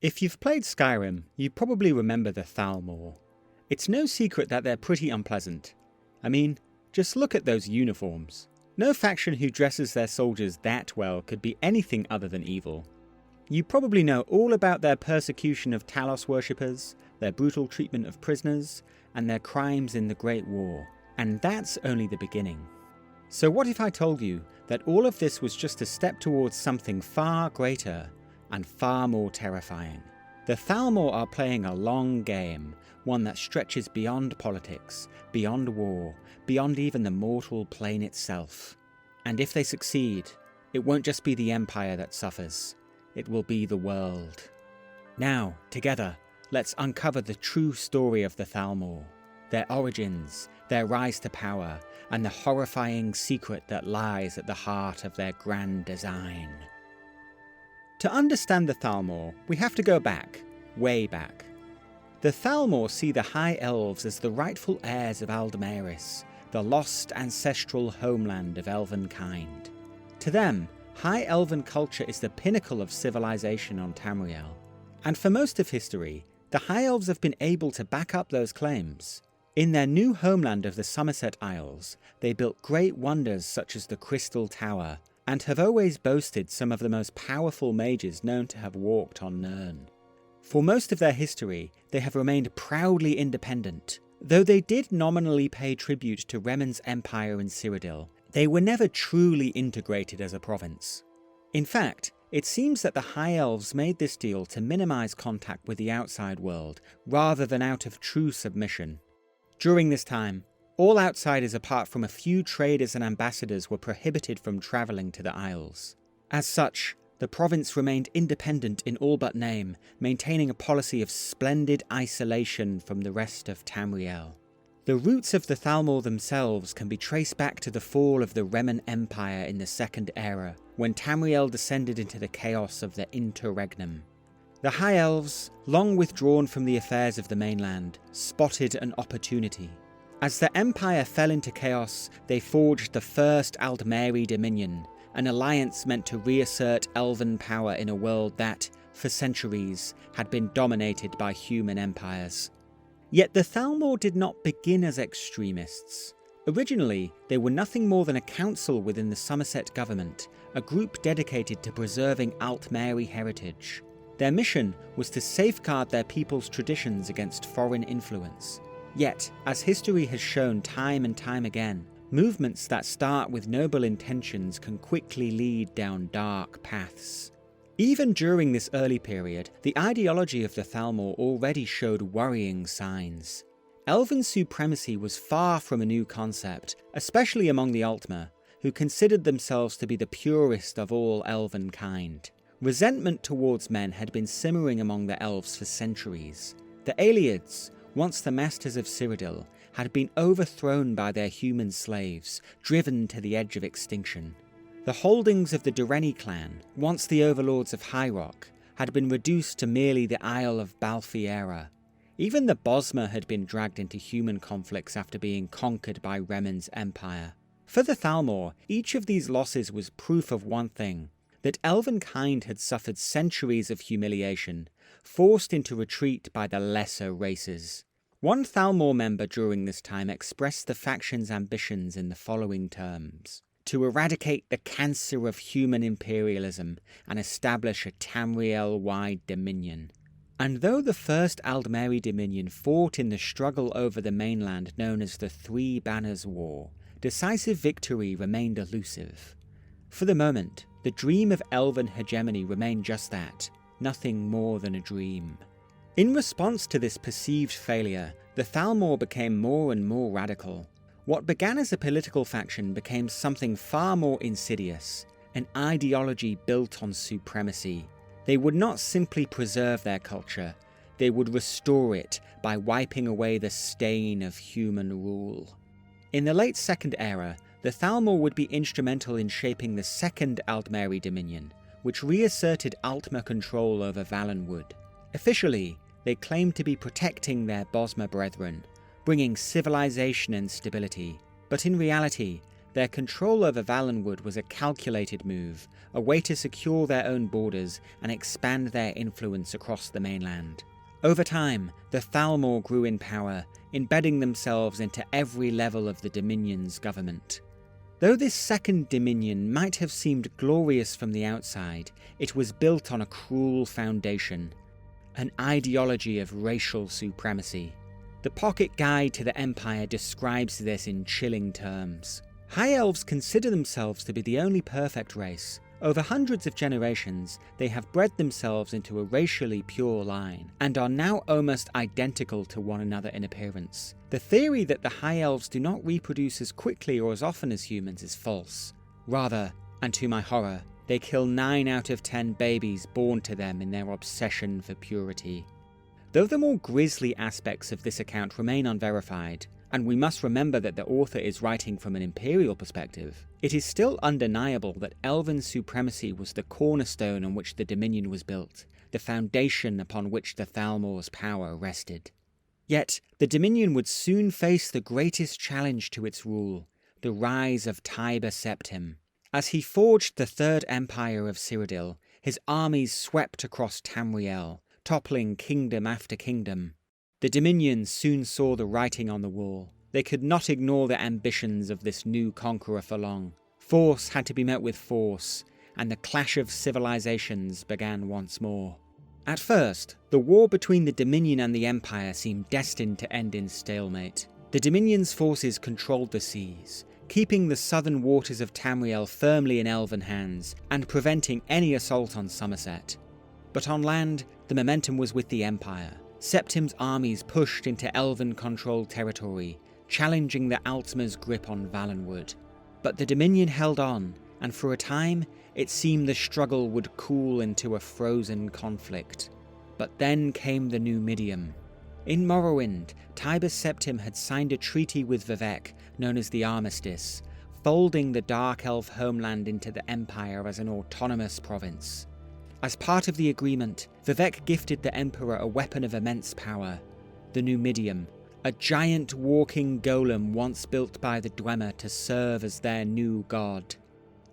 If you've played Skyrim, you probably remember the Thalmor. It's no secret that they're pretty unpleasant. I mean, just look at those uniforms. No faction who dresses their soldiers that well could be anything other than evil. You probably know all about their persecution of Talos worshippers, their brutal treatment of prisoners, and their crimes in the Great War. And that's only the beginning. So what if I told you that all of this was just a step towards something far greater and far more terrifying? The Thalmor are playing a long game, one that stretches beyond politics, beyond war, beyond even the mortal plane itself. And if they succeed, it won't just be the Empire that suffers, it will be the world. Now, together, let's uncover the true story of the Thalmor, their origins, their rise to power, and the horrifying secret that lies at the heart of their grand design. To understand the Thalmor, we have to go back, way back. The Thalmor see the High Elves as the rightful heirs of Aldmeri, the lost ancestral homeland of elven kind. To them, High Elven culture is the pinnacle of civilization on Tamriel. And for most of history, the High Elves have been able to back up those claims. In their new homeland of the Somerset Isles, they built great wonders such as the Crystal Tower, and have always boasted some of the most powerful mages known to have walked on Nirn. For most of their history, they have remained proudly independent. Though they did nominally pay tribute to Remen's empire in Cyrodiil, they were never truly integrated as a province. In fact, it seems that the High Elves made this deal to minimise contact with the outside world, rather than out of true submission. During this time, all outsiders apart from a few traders and ambassadors were prohibited from travelling to the Isles. As such, the province remained independent in all but name, maintaining a policy of splendid isolation from the rest of Tamriel. The roots of the Thalmor themselves can be traced back to the fall of the Remen Empire in the Second Era, when Tamriel descended into the chaos of the Interregnum. The High Elves, long withdrawn from the affairs of the mainland, spotted an opportunity. As the Empire fell into chaos, they forged the first Aldmeri Dominion, an alliance meant to reassert elven power in a world that, for centuries, had been dominated by human empires. Yet the Thalmor did not begin as extremists. Originally, they were nothing more than a council within the Somerset government, a group dedicated to preserving Aldmeri heritage. Their mission was to safeguard their people's traditions against foreign influence. Yet, as history has shown time and time again, movements that start with noble intentions can quickly lead down dark paths. Even during this early period, the ideology of the Thalmor already showed worrying signs. Elven supremacy was far from a new concept, especially among the Altmer, who considered themselves to be the purest of all elven kind. Resentment towards men had been simmering among the elves for centuries. The Aelids, once the masters of Cyrodiil, had been overthrown by their human slaves, driven to the edge of extinction. The holdings of the Dureni clan, once the overlords of High Rock, had been reduced to merely the Isle of Balfiera. Even the Bosmer had been dragged into human conflicts after being conquered by Remen's empire. For the Thalmor, each of these losses was proof of one thing, that elven kind had suffered centuries of humiliation, forced into retreat by the lesser races. One Thalmor member during this time expressed the faction's ambitions in the following terms: to eradicate the cancer of human imperialism and establish a Tamriel-wide dominion. And though the first Aldmeri Dominion fought in the struggle over the mainland known as the Three Banners War, decisive victory remained elusive. For the moment, the dream of elven hegemony remained just that, nothing more than a dream. In response to this perceived failure, the Thalmor became more and more radical. What began as a political faction became something far more insidious, an ideology built on supremacy. They would not simply preserve their culture, they would restore it by wiping away the stain of human rule. In the late Second Era, the Thalmor would be instrumental in shaping the Second Aldmeri Dominion, which reasserted Altmer control over Valenwood. Officially, they claimed to be protecting their Bosmer brethren, bringing civilization and stability, but in reality, their control over Valenwood was a calculated move, a way to secure their own borders and expand their influence across the mainland. Over time, the Thalmor grew in power, embedding themselves into every level of the Dominion's government. Though this second Dominion might have seemed glorious from the outside, it was built on a cruel foundation, an ideology of racial supremacy. The Pocket Guide to the Empire describes this in chilling terms. High Elves consider themselves to be the only perfect race. Over hundreds of generations, they have bred themselves into a racially pure line, and are now almost identical to one another in appearance. The theory that the High Elves do not reproduce as quickly or as often as humans is false. Rather, and to my horror, they kill 9 out of 10 babies born to them in their obsession for purity. Though the more grisly aspects of this account remain unverified, and we must remember that the author is writing from an imperial perspective, it is still undeniable that Elven supremacy was the cornerstone on which the Dominion was built, the foundation upon which the Thalmor's power rested. Yet, the Dominion would soon face the greatest challenge to its rule, the rise of Tiber Septim. As he forged the Third Empire of Cyrodiil, his armies swept across Tamriel, toppling kingdom after kingdom. The Dominion soon saw the writing on the wall. They could not ignore the ambitions of this new conqueror for long. Force had to be met with force, and the clash of civilizations began once more. At first, the war between the Dominion and the Empire seemed destined to end in stalemate. The Dominion's forces controlled the seas, keeping the southern waters of Tamriel firmly in Elven hands, and preventing any assault on Somerset. But on land, the momentum was with the Empire. Septim's armies pushed into Elven-controlled territory, challenging the Altmer's grip on Valenwood. But the Dominion held on, and for a time, it seemed the struggle would cool into a frozen conflict. But then came the New Midium. In Morrowind, Tiber Septim had signed a treaty with Vivec, known as the Armistice, folding the Dark Elf homeland into the Empire as an autonomous province. As part of the agreement, Vivec gifted the Emperor a weapon of immense power, the Numidium, a giant walking golem once built by the Dwemer to serve as their new god.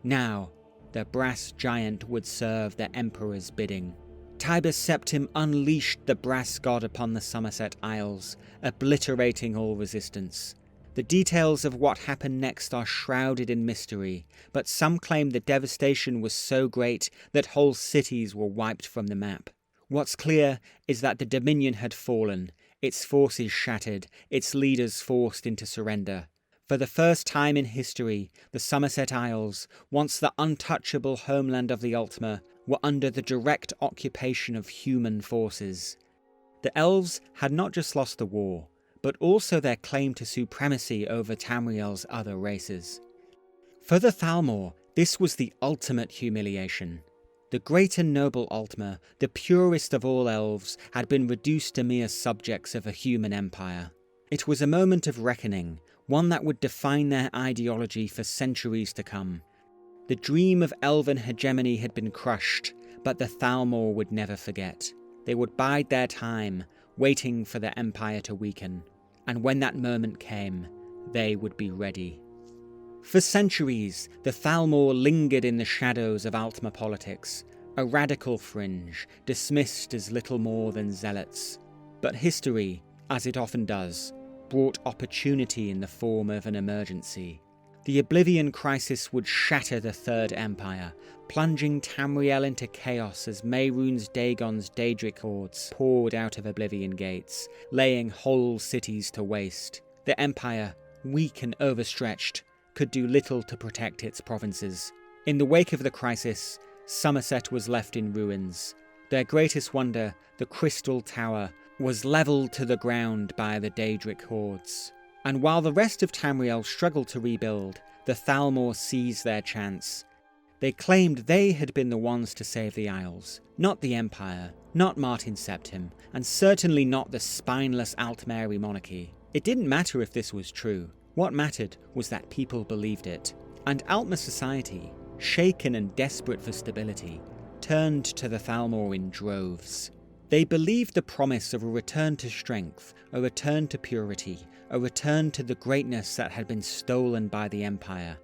Now, the brass giant would serve the Emperor's bidding. Tiber Septim unleashed the brass god upon the Somerset Isles, obliterating all resistance. The details of what happened next are shrouded in mystery, but some claim the devastation was so great that whole cities were wiped from the map. What's clear is that the Dominion had fallen, its forces shattered, its leaders forced into surrender. For the first time in history, the Somerset Isles, once the untouchable homeland of the Altmer, were under the direct occupation of human forces. The Elves had not just lost the war, but also their claim to supremacy over Tamriel's other races. For the Thalmor, this was the ultimate humiliation. The great and noble Altmer, the purest of all elves, had been reduced to mere subjects of a human empire. It was a moment of reckoning, one that would define their ideology for centuries to come. The dream of elven hegemony had been crushed, but the Thalmor would never forget. They would bide their time, waiting for the empire to weaken. And when that moment came, they would be ready. For centuries, the Thalmor lingered in the shadows of Altmer politics, a radical fringe, dismissed as little more than zealots. But history, as it often does, brought opportunity in the form of an emergency. The Oblivion Crisis would shatter the Third Empire, plunging Tamriel into chaos as Mehrunes Dagon's Daedric hordes poured out of Oblivion Gates, laying whole cities to waste. The Empire, weak and overstretched, could do little to protect its provinces. In the wake of the crisis, Somerset was left in ruins. Their greatest wonder, the Crystal Tower, was levelled to the ground by the Daedric hordes. And while the rest of Tamriel struggled to rebuild, the Thalmor seized their chance. They claimed they had been the ones to save the Isles, not the Empire, not Martin Septim, and certainly not the spineless Aldmeri monarchy. It didn't matter if this was true. What mattered was that people believed it. And Altmer society, shaken and desperate for stability, turned to the Thalmor in droves. They believed the promise of a return to strength, a return to purity, a return to the greatness that had been stolen by the Empire.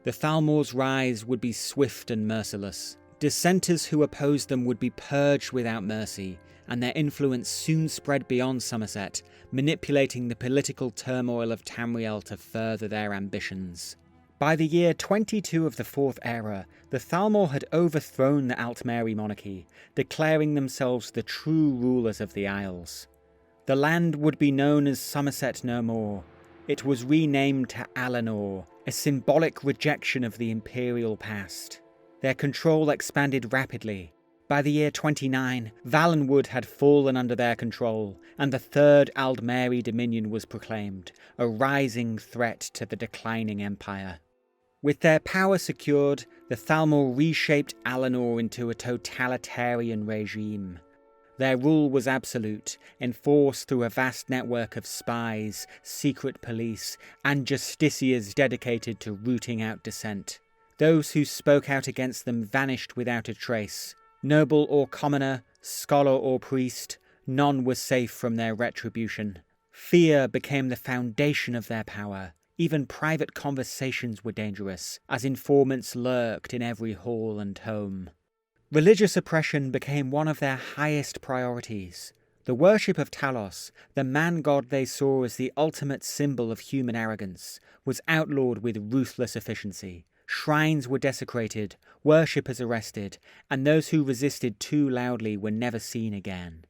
The Thalmor's rise would be swift and merciless. Dissenters who opposed them would be purged without mercy, and their influence soon spread beyond Somerset, manipulating the political turmoil of Tamriel to further their ambitions. By the year 22 of the Fourth Era, the Thalmor had overthrown the Aldmeri monarchy, declaring themselves the true rulers of the Isles. The land would be known as Somerset no more. It was renamed to Alanor, a symbolic rejection of the imperial past. Their control expanded rapidly. By the year 29, Valenwood had fallen under their control, and the Third Aldmeri Dominion was proclaimed, a rising threat to the declining empire. With their power secured, the Thalmor reshaped Alanor into a totalitarian regime. Their rule was absolute, enforced through a vast network of spies, secret police, and justiciars dedicated to rooting out dissent. Those who spoke out against them vanished without a trace. Noble or commoner, scholar or priest, none was safe from their retribution. Fear became the foundation of their power. Even private conversations were dangerous, as informants lurked in every hall and home. Religious oppression became one of their highest priorities. The worship of Talos, the man-god they saw as the ultimate symbol of human arrogance, was outlawed with ruthless efficiency. Shrines were desecrated, worshippers arrested, and those who resisted too loudly were never seen again.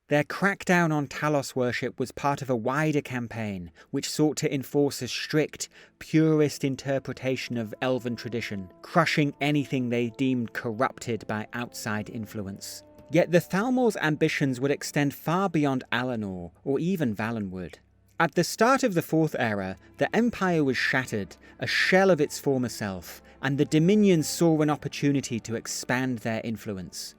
Their crackdown on Talos worship was part of a wider campaign which sought to enforce a strict, purist interpretation of elven tradition, crushing anything they deemed corrupted by outside influence. Yet the Thalmor's ambitions would extend far beyond Alanor or even Valenwood. At the start of the Fourth Era, the Empire was shattered, a shell of its former self, and the Dominion saw an opportunity to expand their influence.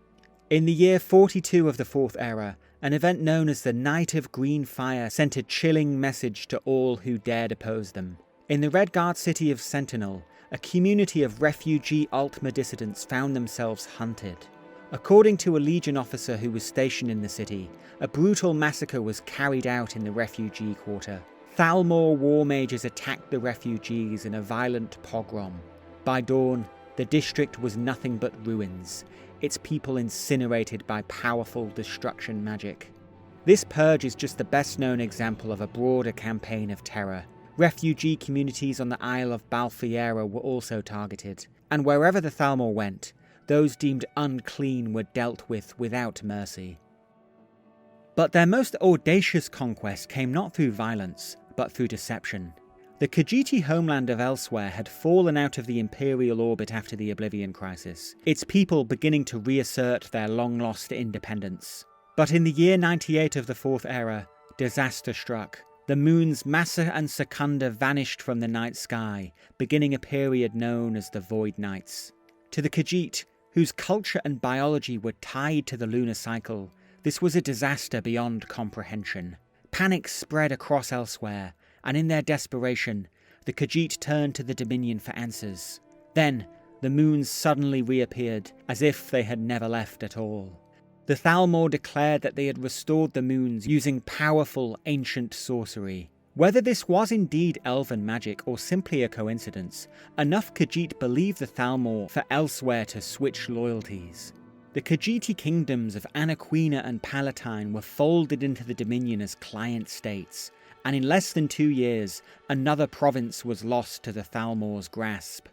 In the year 42 of the Fourth Era, an event known as the Night of Green Fire sent a chilling message to all who dared oppose them. In the Redguard city of Sentinel, a community of refugee Altmer dissidents found themselves hunted. According to a Legion officer who was stationed in the city, a brutal massacre was carried out in the refugee quarter. Thalmor war mages attacked the refugees in a violent pogrom. By dawn, the district was nothing but ruins, its people incinerated by powerful destruction magic. This purge is just the best known example of a broader campaign of terror. Refugee communities on the Isle of Balfiera were also targeted, and wherever the Thalmor went, those deemed unclean were dealt with without mercy. But their most audacious conquest came not through violence, but through deception. The Khajiiti homeland of Elsewhere had fallen out of the imperial orbit after the Oblivion Crisis, its people beginning to reassert their long-lost independence. But in the year 98 of the Fourth Era, disaster struck. The moons Massa and Secunda vanished from the night sky, beginning a period known as the Void Nights. To the Khajiit, whose culture and biology were tied to the lunar cycle, this was a disaster beyond comprehension. Panic spread across Elsewhere, and in their desperation, the Khajiit turned to the Dominion for answers. Then, the moons suddenly reappeared, as if they had never left at all. The Thalmor declared that they had restored the moons using powerful, ancient sorcery. Whether this was indeed elven magic or simply a coincidence, enough Khajiit believed the Thalmor for Elsewhere to switch loyalties. The Khajiiti kingdoms of Anaquina and Palatine were folded into the Dominion as client states, and in less than 2 years, another province was lost to the Thalmor's grasp.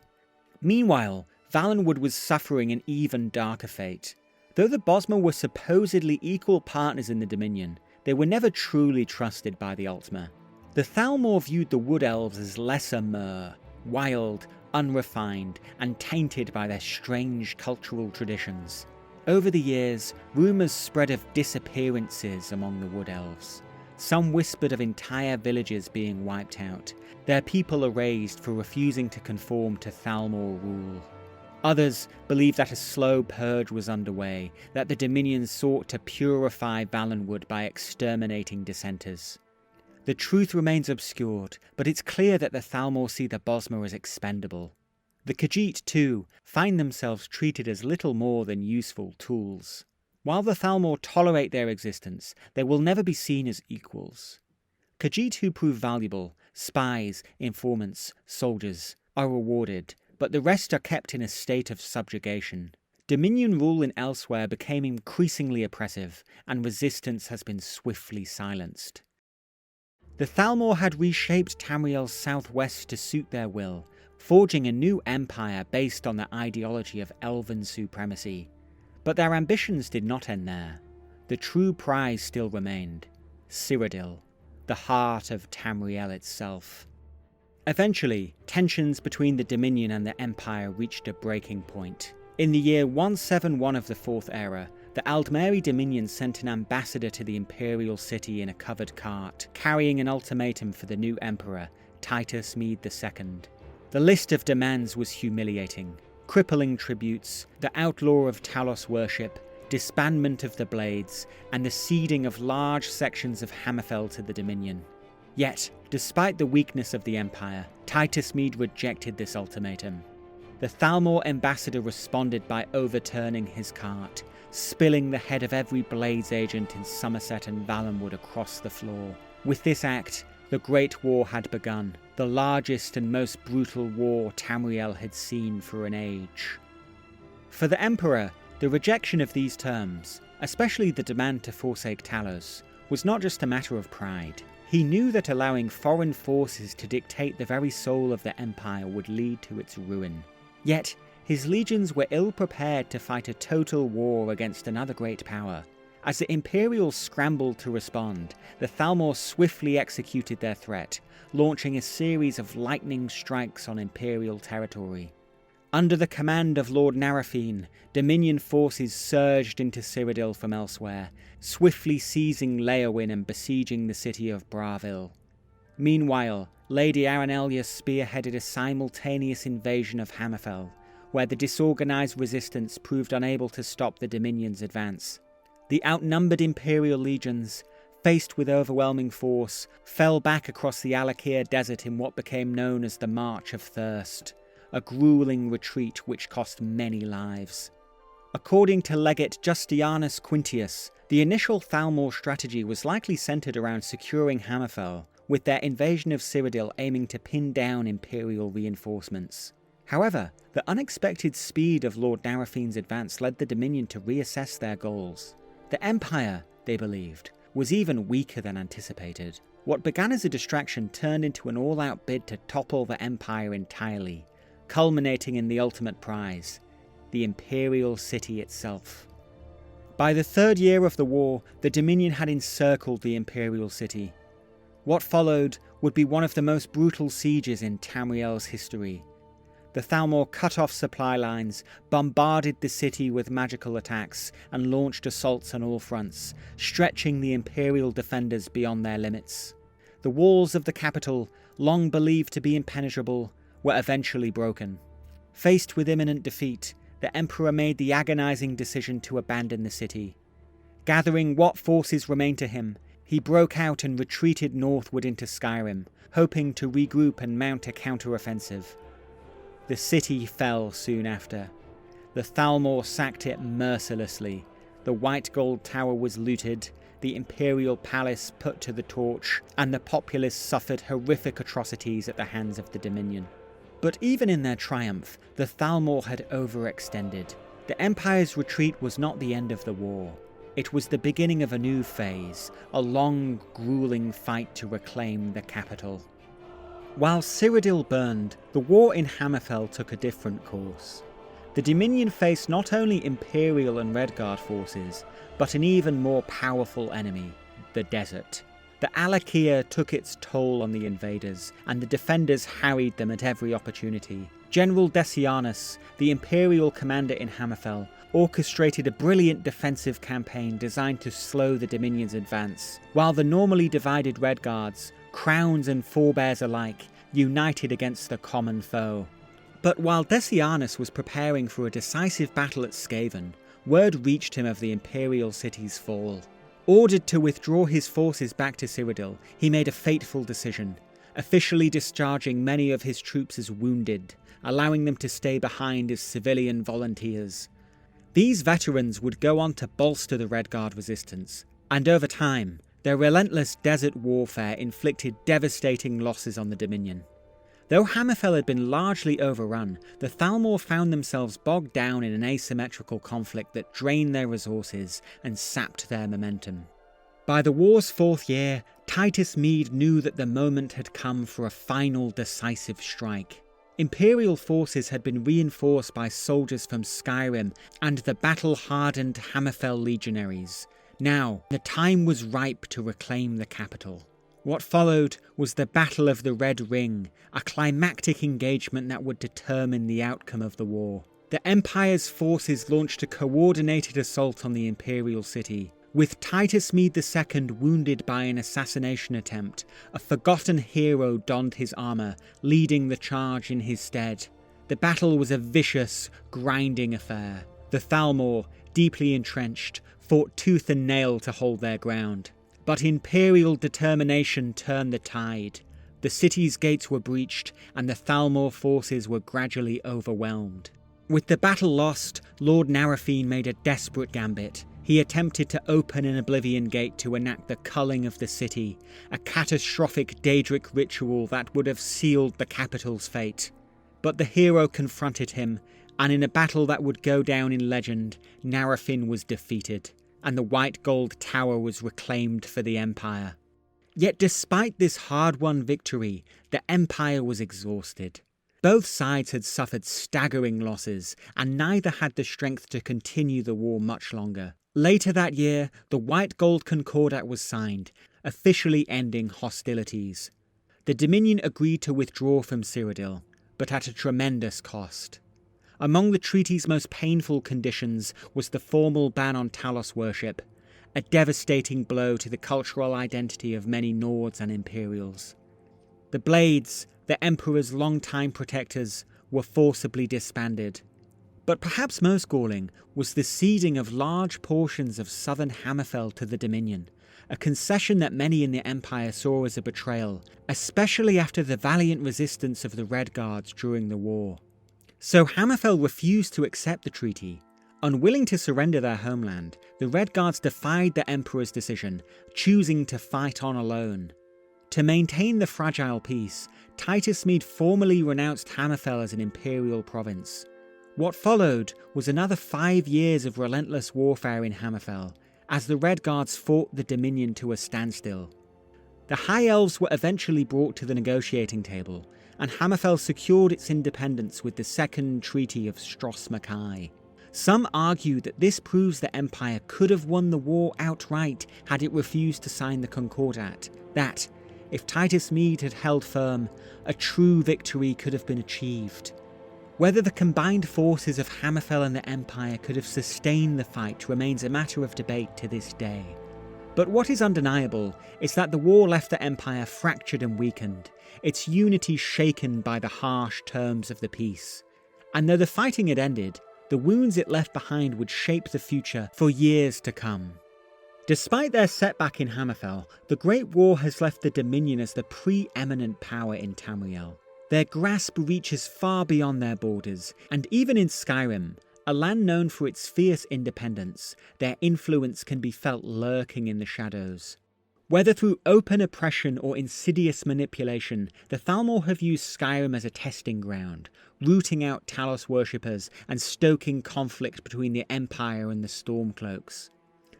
Meanwhile, Valenwood was suffering an even darker fate. Though the Bosmer were supposedly equal partners in the Dominion, they were never truly trusted by the Altmer. The Thalmor viewed the Wood Elves as lesser Mer, wild, unrefined, and tainted by their strange cultural traditions. Over the years, rumours spread of disappearances among the Wood Elves. Some whispered of entire villages being wiped out, their people erased for refusing to conform to Thalmor rule. Others believed that a slow purge was underway, that the Dominion sought to purify Valenwood by exterminating dissenters. The truth remains obscured, but it's clear that the Thalmor see the Bosmer as expendable. The Khajiit, too, find themselves treated as little more than useful tools. While the Thalmor tolerate their existence, they will never be seen as equals. Khajiit who prove valuable, spies, informants, soldiers, are rewarded, but the rest are kept in a state of subjugation. Dominion rule in Elsewhere became increasingly oppressive, and resistance has been swiftly silenced. The Thalmor had reshaped Tamriel's southwest to suit their will, forging a new empire based on the ideology of elven supremacy. But their ambitions did not end there. The true prize still remained: Cyrodiil, the heart of Tamriel itself. Eventually, tensions between the Dominion and the Empire reached a breaking point. In the year 171 of the Fourth Era, the Aldmeri Dominion sent an ambassador to the imperial city in a covered cart, carrying an ultimatum for the new emperor, Titus Mede II. The list of demands was humiliating: crippling tributes, the outlaw of Talos worship, disbandment of the Blades, and the ceding of large sections of Hammerfell to the Dominion. Yet, despite the weakness of the Empire, Titus Mede rejected this ultimatum. The Thalmor ambassador responded by overturning his cart, spilling the head of every Blades agent in Somerset and Valenwood across the floor. With this act, the Great War had begun, the largest and most brutal war Tamriel had seen for an age. For the Emperor, the rejection of these terms, especially the demand to forsake Talos, was not just a matter of pride. He knew that allowing foreign forces to dictate the very soul of the Empire would lead to its ruin. Yet, his legions were ill-prepared to fight a total war against another great power. As the Imperials scrambled to respond, the Thalmor swiftly executed their threat, launching a series of lightning strikes on Imperial territory. Under the command of Lord Narafine, Dominion forces surged into Cyrodiil from elsewhere, swiftly seizing Leowyn and besieging the city of Bravil. Meanwhile, Lady Aranellia spearheaded a simultaneous invasion of Hammerfell, where the disorganized resistance proved unable to stop the Dominion's advance. The outnumbered Imperial legions, faced with overwhelming force, fell back across the Alakir desert in what became known as the March of Thirst, a grueling retreat which cost many lives. According to Legate Justianus Quintius, the initial Thalmor strategy was likely centered around securing Hammerfell, with their invasion of Cyrodiil aiming to pin down Imperial reinforcements. However, the unexpected speed of Lord Narafine's advance led the Dominion to reassess their goals. The Empire, they believed, was even weaker than anticipated. What began as a distraction turned into an all-out bid to topple the Empire entirely, culminating in the ultimate prize, the Imperial city itself. By the third year of the war, the Dominion had encircled the Imperial city. What followed would be one of the most brutal sieges in Tamriel's history. The Thalmor cut off supply lines, bombarded the city with magical attacks, and launched assaults on all fronts, stretching the Imperial defenders beyond their limits. The walls of the capital, long believed to be impenetrable, were eventually broken. Faced with imminent defeat, the Emperor made the agonizing decision to abandon the city. Gathering what forces remained to him, he broke out and retreated northward into Skyrim, hoping to regroup and mount a counter-offensive. The city fell soon after. The Thalmor sacked it mercilessly. The White Gold Tower was looted, the Imperial Palace put to the torch, and the populace suffered horrific atrocities at the hands of the Dominion. But even in their triumph, the Thalmor had overextended. The Empire's retreat was not the end of the war. It was the beginning of a new phase, a long, grueling fight to reclaim the capital. While Cyrodiil burned, the war in Hammerfell took a different course. The Dominion faced not only Imperial and Redguard forces, but an even more powerful enemy, the desert. The Alakir took its toll on the invaders, and the defenders harried them at every opportunity. General Decianus, the Imperial commander in Hammerfell, orchestrated a brilliant defensive campaign designed to slow the Dominion's advance, while the normally divided Redguards, crowns and forebears alike, united against the common foe. But while Decianus was preparing for a decisive battle at Skaven, word reached him of the Imperial city's fall. Ordered to withdraw his forces back to Cyrodiil, he made a fateful decision, officially discharging many of his troops as wounded, allowing them to stay behind as civilian volunteers. These veterans would go on to bolster the Redguard resistance, and over time, their relentless desert warfare inflicted devastating losses on the Dominion. Though Hammerfell had been largely overrun, the Thalmor found themselves bogged down in an asymmetrical conflict that drained their resources and sapped their momentum. By the war's 4th year, Titus Mede knew that the moment had come for a final decisive strike. Imperial forces had been reinforced by soldiers from Skyrim and the battle-hardened Hammerfell legionaries. Now, the time was ripe to reclaim the capital. What followed was the Battle of the Red Ring, a climactic engagement that would determine the outcome of the war. The Empire's forces launched a coordinated assault on the Imperial city. With Titus Mede II wounded by an assassination attempt, a forgotten hero donned his armour, leading the charge in his stead. The battle was a vicious, grinding affair. The Thalmor, deeply entrenched, fought tooth and nail to hold their ground. But Imperial determination turned the tide. The city's gates were breached, and the Thalmor forces were gradually overwhelmed. With the battle lost, Lord Narafine made a desperate gambit. He attempted to open an Oblivion Gate to enact the culling of the city, a catastrophic Daedric ritual that would have sealed the capital's fate. But the hero confronted him, and in a battle that would go down in legend, Narafine was defeated, and the White Gold Tower was reclaimed for the Empire. Yet despite this hard-won victory, the Empire was exhausted. Both sides had suffered staggering losses, and neither had the strength to continue the war much longer. Later that year, the White Gold Concordat was signed, officially ending hostilities. The Dominion agreed to withdraw from Cyrodiil, but at a tremendous cost. Among the treaty's most painful conditions was the formal ban on Talos worship, a devastating blow to the cultural identity of many Nords and Imperials. The Blades, the Emperor's longtime protectors, were forcibly disbanded. But perhaps most galling was the ceding of large portions of southern Hammerfell to the Dominion, a concession that many in the Empire saw as a betrayal, especially after the valiant resistance of the Red Guards during the war. So Hammerfell refused to accept the treaty. Unwilling to surrender their homeland, the Red Guards defied the Emperor's decision, choosing to fight on alone. To maintain the fragile peace, Titus Mede formally renounced Hammerfell as an imperial province. What followed was another 5 years of relentless warfare in Hammerfell, as the Red Guards fought the Dominion to a standstill. The High Elves were eventually brought to the negotiating table, and Hammerfell secured its independence with the Second Treaty of Stros Mackay. Some argue that this proves the Empire could have won the war outright had it refused to sign the Concordat, that, if Titus Mede had held firm, a true victory could have been achieved. Whether the combined forces of Hammerfell and the Empire could have sustained the fight remains a matter of debate to this day. But what is undeniable is that the war left the Empire fractured and weakened, its unity shaken by the harsh terms of the peace. And though the fighting had ended, the wounds it left behind would shape the future for years to come. Despite their setback in Hammerfell, the Great War has left the Dominion as the preeminent power in Tamriel. Their grasp reaches far beyond their borders, and even in Skyrim, a land known for its fierce independence, their influence can be felt lurking in the shadows. Whether through open oppression or insidious manipulation, the Thalmor have used Skyrim as a testing ground, rooting out Talos worshippers and stoking conflict between the Empire and the Stormcloaks.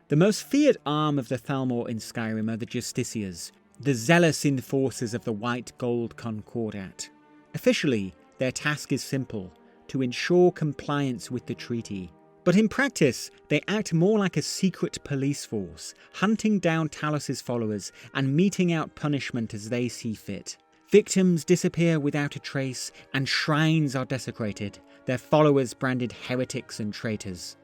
The most feared arm of the Thalmor in Skyrim are the Justiciars, the zealous enforcers of the White Gold Concordat. Officially, their task is simple: to ensure compliance with the treaty. But in practice, they act more like a secret police force, hunting down Talos' followers and meting out punishment as they see fit. Victims disappear without a trace, and shrines are desecrated, their followers branded heretics and traitors.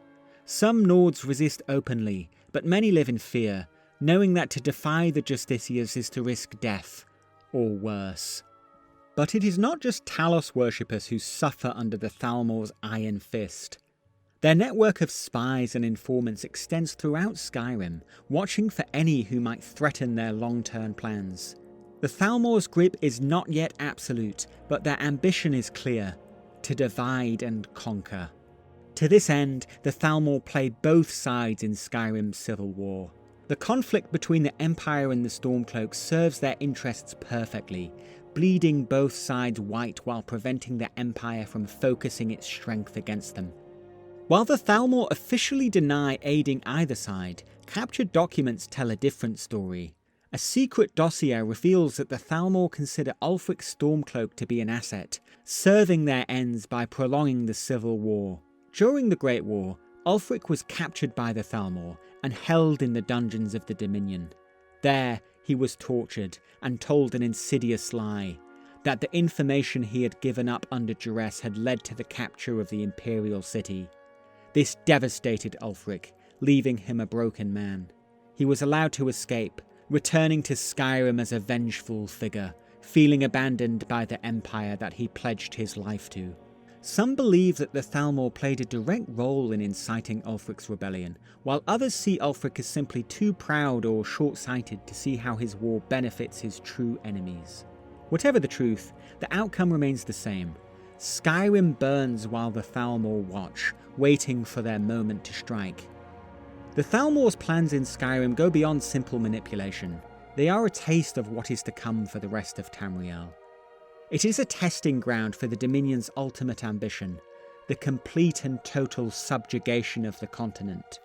Some Nords resist openly, but many live in fear, knowing that to defy the Justiciars is to risk death, or worse. But it is not just Talos worshippers who suffer under the Thalmor's iron fist. Their network of spies and informants extends throughout Skyrim, watching for any who might threaten their long-term plans. The Thalmor's grip is not yet absolute, but their ambition is clear: to divide and conquer. To this end, the Thalmor play both sides in Skyrim's civil war. The conflict between the Empire and the Stormcloaks serves their interests perfectly, bleeding both sides white while preventing the Empire from focusing its strength against them. While the Thalmor officially deny aiding either side, captured documents tell a different story. A secret dossier reveals that the Thalmor consider Ulfric's Stormcloak to be an asset, serving their ends by prolonging the civil war. During the Great War, Ulfric was captured by the Thalmor and held in the dungeons of the Dominion. There, he was tortured and told an insidious lie, that the information he had given up under duress had led to the capture of the Imperial City. This devastated Ulfric, leaving him a broken man. He was allowed to escape, returning to Skyrim as a vengeful figure, feeling abandoned by the Empire that he pledged his life to. Some believe that the Thalmor played a direct role in inciting Ulfric's rebellion, while others see Ulfric as simply too proud or short-sighted to see how his war benefits his true enemies. Whatever the truth, the outcome remains the same. Skyrim burns while the Thalmor watch, waiting for their moment to strike. The Thalmor's plans in Skyrim go beyond simple manipulation. They are a taste of what is to come for the rest of Tamriel. It is a testing ground for the Dominion's ultimate ambition, the complete and total subjugation of the continent.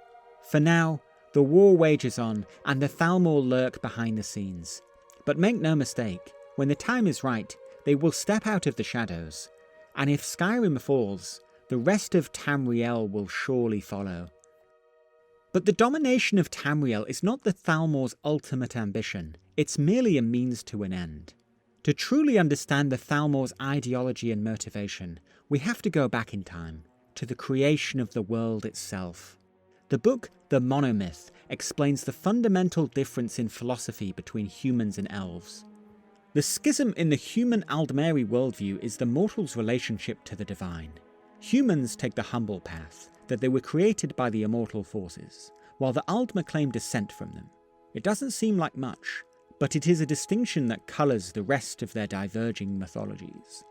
For now, the war wages on, and the Thalmor lurk behind the scenes. But make no mistake, when the time is right, they will step out of the shadows. And if Skyrim falls, the rest of Tamriel will surely follow. But the domination of Tamriel is not the Thalmor's ultimate ambition, it's merely a means to an end. To truly understand the Thalmor's ideology and motivation, we have to go back in time, to the creation of the world itself. The book, The Monomyth, explains the fundamental difference in philosophy between humans and elves. The schism in the human Aldmeri worldview is the mortal's relationship to the divine. Humans take the humble path, that they were created by the immortal forces, while the Aldmer claim descent from them. It doesn't seem like much, but it is a distinction that colours the rest of their diverging mythologies.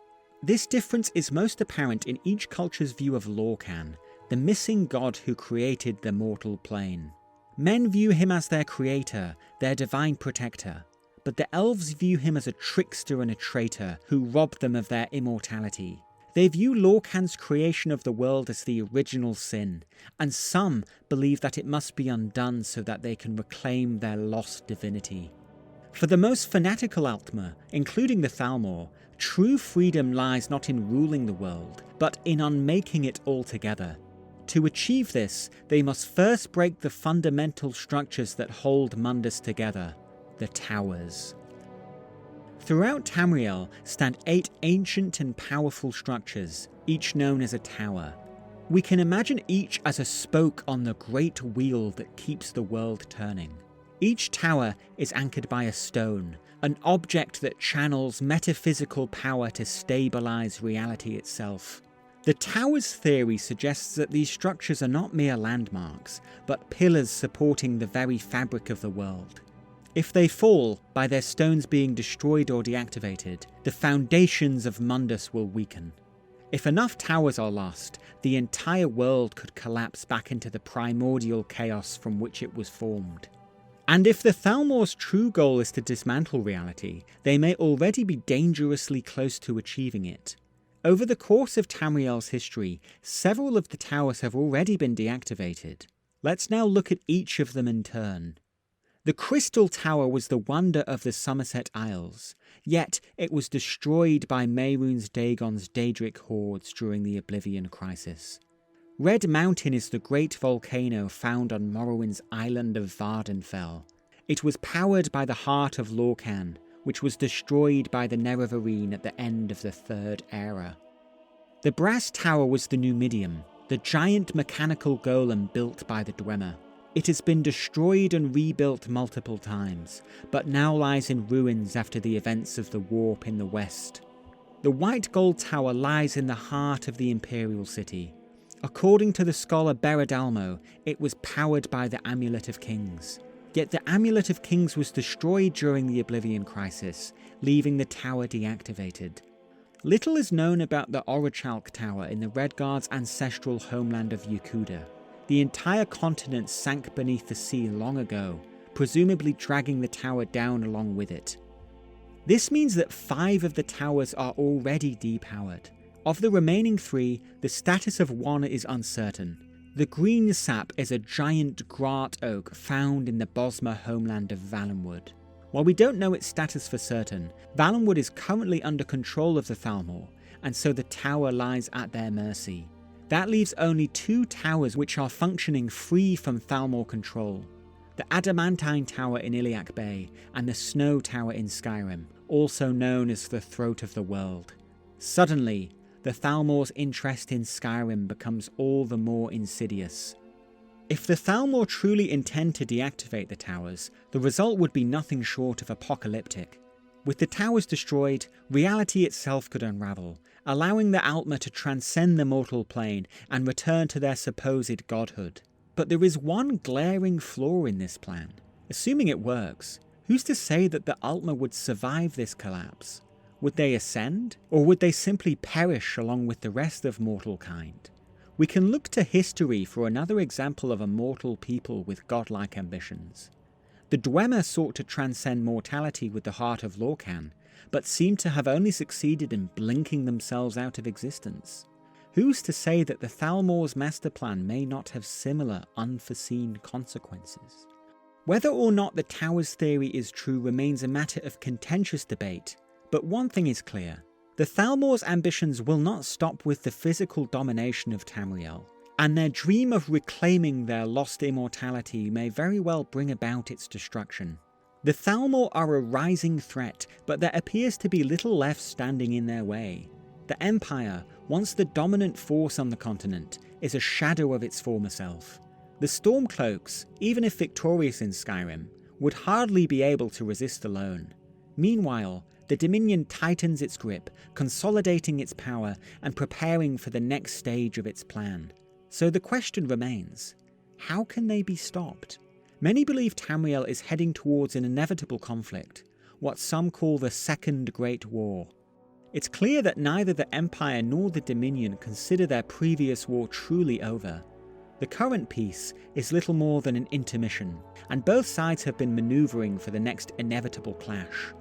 This difference is most apparent in each culture's view of Lorcan, the missing god who created the mortal plane. Men view him as their creator, their divine protector, but the elves view him as a trickster and a traitor who robbed them of their immortality. They view Lorcan's creation of the world as the original sin, and some believe that it must be undone so that they can reclaim their lost divinity. For the most fanatical Altmer, including the Thalmor, true freedom lies not in ruling the world, but in unmaking it altogether. To achieve this, they must first break the fundamental structures that hold Mundus together, the Towers. Throughout Tamriel stand 8 ancient and powerful structures, each known as a tower. We can imagine each as a spoke on the great wheel that keeps the world turning. Each tower is anchored by a stone, an object that channels metaphysical power to stabilize reality itself. The tower's theory suggests that these structures are not mere landmarks, but pillars supporting the very fabric of the world. If they fall, by their stones being destroyed or deactivated, the foundations of Mundus will weaken. If enough towers are lost, the entire world could collapse back into the primordial chaos from which it was formed. And if the Thalmor's true goal is to dismantle reality, they may already be dangerously close to achieving it. Over the course of Tamriel's history, several of the towers have already been deactivated. Let's now look at each of them in turn. The Crystal Tower was the wonder of the Somerset Isles, yet it was destroyed by Mehrunes Dagon's Daedric hordes during the Oblivion Crisis. Red Mountain is the great volcano found on Morrowind's island of Vardenfell. It was powered by the heart of Lorcan, which was destroyed by the Nerevarine at the end of the Third Era. The Brass Tower was the Numidium, the giant mechanical golem built by the Dwemer. It has been destroyed and rebuilt multiple times, but now lies in ruins after the events of the Warp in the west. The White Gold Tower lies in the heart of the Imperial City. According to the scholar Beradalmo, it was powered by the Amulet of Kings. Yet the Amulet of Kings was destroyed during the Oblivion Crisis, leaving the tower deactivated. Little is known about the Orichalk Tower in the Redguard's ancestral homeland of Yakuda. The entire continent sank beneath the sea long ago, presumably dragging the tower down along with it. This means that 5 of the towers are already depowered. Of the remaining 3, the status of one is uncertain. The green sap is a giant Grat oak found in the Bosmer homeland of Valenwood. While we don't know its status for certain, Valenwood is currently under control of the Thalmor, and so the tower lies at their mercy. That leaves only 2 towers which are functioning free from Thalmor control. The Adamantine Tower in Iliac Bay and the Snow Tower in Skyrim, also known as the Throat of the World. Suddenly, the Thalmor's interest in Skyrim becomes all the more insidious. If the Thalmor truly intend to deactivate the towers, the result would be nothing short of apocalyptic. With the towers destroyed, reality itself could unravel, allowing the Aldmeri to transcend the mortal plane and return to their supposed godhood. But there is one glaring flaw in this plan. Assuming it works, who's to say that the Aldmeri would survive this collapse? Would they ascend, or would they simply perish along with the rest of mortal kind? We can look to history for another example of a mortal people with godlike ambitions. The Dwemer sought to transcend mortality with the heart of Lorcan, but seem to have only succeeded in blinking themselves out of existence. Who's to say that the Thalmor's master plan may not have similar unforeseen consequences? Whether or not the Tower's theory is true remains a matter of contentious debate, but one thing is clear. The Thalmor's ambitions will not stop with the physical domination of Tamriel, and their dream of reclaiming their lost immortality may very well bring about its destruction. The Thalmor are a rising threat, but there appears to be little left standing in their way. The Empire, once the dominant force on the continent, is a shadow of its former self. The Stormcloaks, even if victorious in Skyrim, would hardly be able to resist alone. Meanwhile, the Dominion tightens its grip, consolidating its power and preparing for the next stage of its plan. So the question remains, how can they be stopped? Many believe Tamriel is heading towards an inevitable conflict, what some call the Second Great War. It's clear that neither the Empire nor the Dominion consider their previous war truly over. The current peace is little more than an intermission, and both sides have been maneuvering for the next inevitable clash.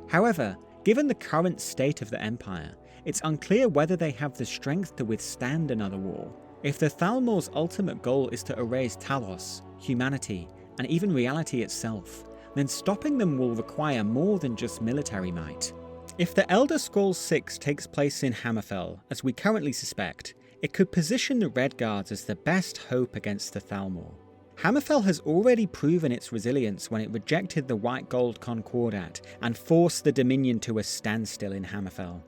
However, given the current state of the Empire, it's unclear whether they have the strength to withstand another war. If the Thalmor's ultimate goal is to erase Talos, humanity, and even reality itself, then stopping them will require more than just military might. If the Elder Scrolls 6 takes place in Hammerfell, as we currently suspect, it could position the Redguards as the best hope against the Thalmor. Hammerfell has already proven its resilience when it rejected the White Gold Concordat and forced the Dominion to a standstill in Hammerfell.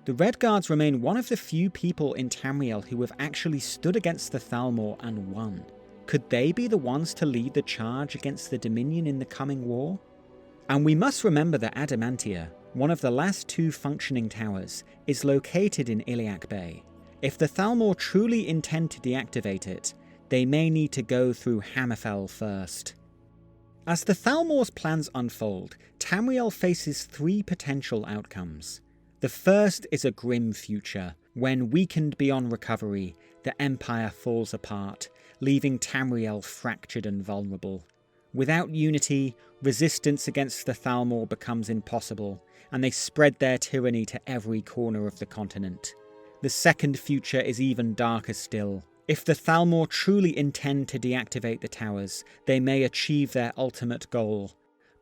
The Redguards remain one of the few people in Tamriel who have actually stood against the Thalmor and won. Could they be the ones to lead the charge against the Dominion in the coming war? And we must remember that Adamantia, one of the last 2 functioning towers, is located in Iliac Bay. If the Thalmor truly intend to deactivate it, they may need to go through Hammerfell first. As the Thalmor's plans unfold, Tamriel faces 3 potential outcomes. The first is a grim future, when, weakened beyond recovery, the Empire falls apart, leaving Tamriel fractured and vulnerable. Without unity, resistance against the Thalmor becomes impossible, and they spread their tyranny to every corner of the continent. The second future is even darker still. If the Thalmor truly intend to deactivate the towers, they may achieve their ultimate goal,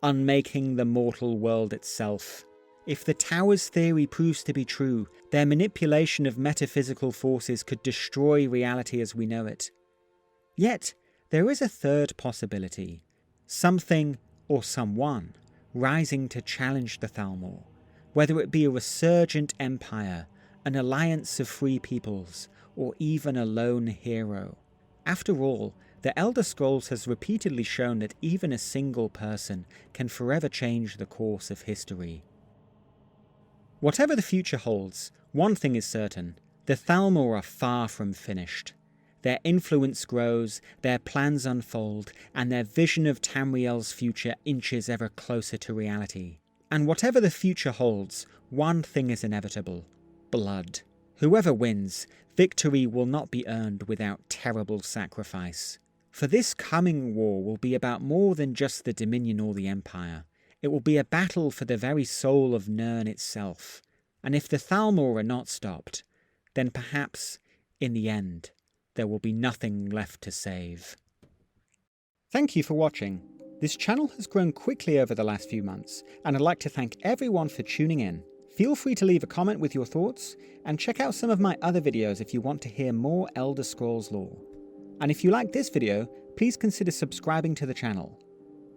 unmaking the mortal world itself. If the towers' theory proves to be true, their manipulation of metaphysical forces could destroy reality as we know it. Yet, there is a third possibility. Something, or someone, rising to challenge the Thalmor, whether it be a resurgent empire, an alliance of free peoples, or even a lone hero. After all, the Elder Scrolls has repeatedly shown that even a single person can forever change the course of history. Whatever the future holds, one thing is certain: the Thalmor are far from finished. Their influence grows, their plans unfold, and their vision of Tamriel's future inches ever closer to reality. And whatever the future holds, one thing is inevitable: blood. Whoever wins, victory will not be earned without terrible sacrifice. For this coming war will be about more than just the Dominion or the Empire. It will be a battle for the very soul of Nirn itself, and if the Thalmor are not stopped, then perhaps, in the end, there will be nothing left to save. Thank you for watching. This channel has grown quickly over the last few months, and I'd like to thank everyone for tuning in. Feel free to leave a comment with your thoughts, and check out some of my other videos if you want to hear more Elder Scrolls lore. And if you like this video, please consider subscribing to the channel.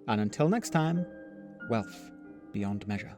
And until next time, wealth beyond measure.